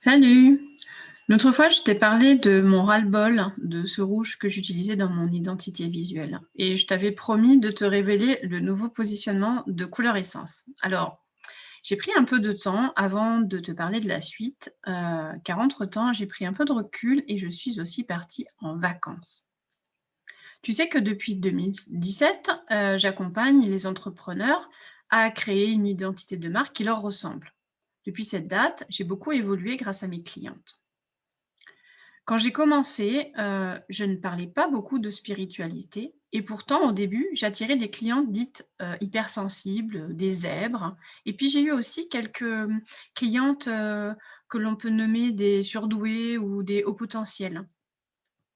Salut! L'autre fois, je t'ai parlé de mon ras-le-bol de ce rouge que j'utilisais dans mon identité visuelle et je t'avais promis de te révéler le nouveau positionnement de Couleur Essence. Alors, j'ai pris un peu de temps avant de te parler de la suite, car entre-temps, j'ai pris un peu de recul et je suis aussi partie en vacances. Tu sais que depuis 2017, j'accompagne les entrepreneurs à créer une identité de marque qui leur ressemble. Depuis cette date, j'ai beaucoup évolué grâce à mes clientes. Quand j'ai commencé, je ne parlais pas beaucoup de spiritualité et pourtant au début, j'attirais des clientes dites, hypersensibles, des zèbres et puis j'ai eu aussi quelques, clientes, que l'on peut nommer des surdouées ou des hauts potentiels.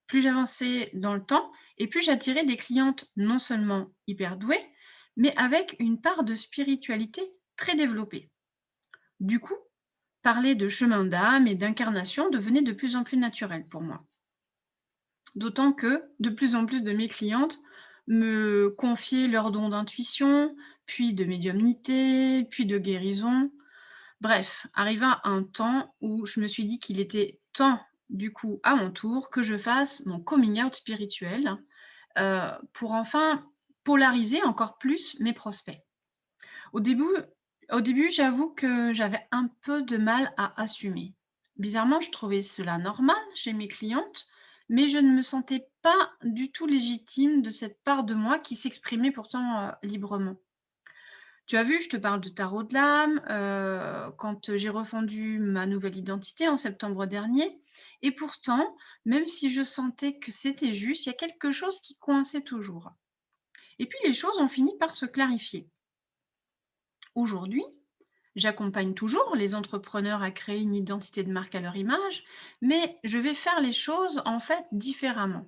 Plus j'avançais dans le temps et plus j'attirais des clientes non seulement hyper douées, mais avec une part de spiritualité très développée. Du coup, parler de chemin d'âme et d'incarnation devenait de plus en plus naturel pour moi. D'autant que de plus en plus de mes clientes me confiaient leurs dons d'intuition, puis de médiumnité, puis de guérison. Bref, arriva un temps où je me suis dit qu'il était temps, du coup, à mon tour, que je fasse mon coming out spirituel, pour enfin polariser encore plus mes prospects. Au début au début, j'avoue que j'avais un peu de mal à assumer. Bizarrement, je trouvais cela normal chez mes clientes, mais je ne me sentais pas du tout légitime de cette part de moi qui s'exprimait pourtant, librement. Tu as vu, je te parle de tarot de l'âme, quand j'ai refondu ma nouvelle identité en septembre dernier et pourtant, même si je sentais que c'était juste, il y a quelque chose qui coinçait toujours. Et puis les choses ont fini par se clarifier. Aujourd'hui, j'accompagne toujours les entrepreneurs à créer une identité de marque à leur image, mais je vais faire les choses en fait différemment.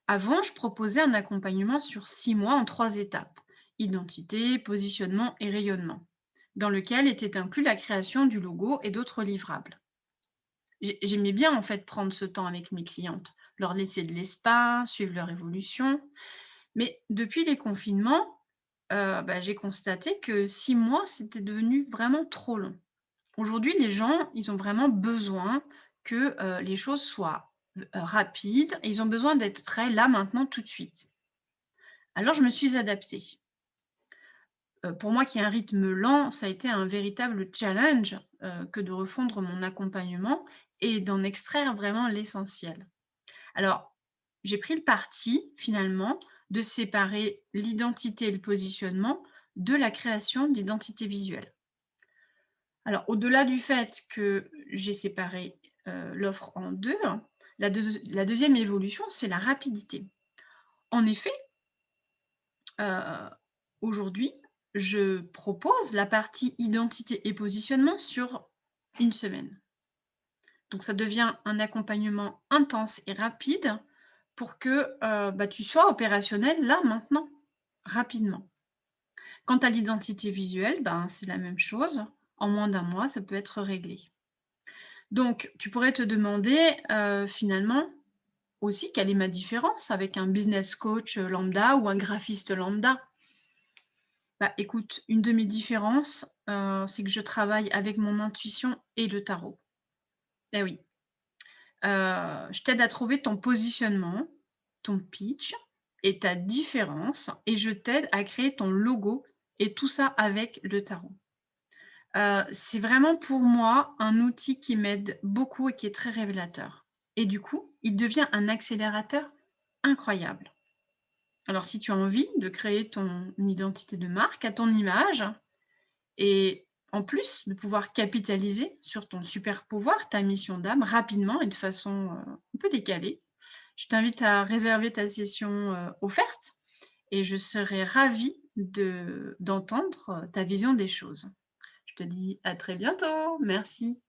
Avant, je proposais un accompagnement sur 6 mois en 3 étapes: identité, positionnement et rayonnement, dans lequel était inclus la création du logo et d'autres livrables. J'aimais bien en fait prendre ce temps avec mes clientes, leur laisser de l'espace, suivre leur évolution. Mais depuis les confinements, j'ai constaté que 6 mois, c'était devenu vraiment trop long. Aujourd'hui, les gens, ils ont vraiment besoin que, les choses soient, rapides et ils ont besoin d'être prêts là, maintenant, tout de suite. Alors je me suis adaptée. Pour moi qui ai un rythme lent, ça a été un véritable challenge, que de refondre mon accompagnement et d'en extraire vraiment l'essentiel. Alors, j'ai pris le parti, finalement, de séparer l'identité et le positionnement de la création d'identité visuelle. Alors, au-delà du fait que j'ai séparé, l'offre en 2, la 2e évolution, c'est la rapidité. En effet, heu, aujourd'hui, je propose la partie identité et positionnement sur une semaine. Donc ça devient un accompagnement intense et rapide pour que, tu sois opérationnel là, maintenant, rapidement. Quant à l'identité visuelle, ben, c'est la même chose. En moins d'un mois, ça peut être réglé. Donc tu pourrais te demander, finalement, aussi, quelle est ma différence avec un business coach, lambda ou un graphiste lambda? Bah, écoute, une de mes différences, c'est que je travaille avec mon intuition et le tarot. Eh oui. Je t'aide à trouver ton positionnement, ton pitch et ta différence et je t'aide à créer ton logo et tout ça avec le tarot. C'est vraiment pour moi un outil qui m'aide beaucoup et qui est très révélateur et du coup, il devient un accélérateur incroyable. Alors si tu as envie de créer ton identité de marque à ton image et en plus de pouvoir capitaliser sur ton super pouvoir, ta mission d'âme rapidement et de façon, un peu décalée, je t'invite à réserver ta session, offerte et je serai ravie d'entendre ta vision des choses. Je te dis à très bientôt. Merci.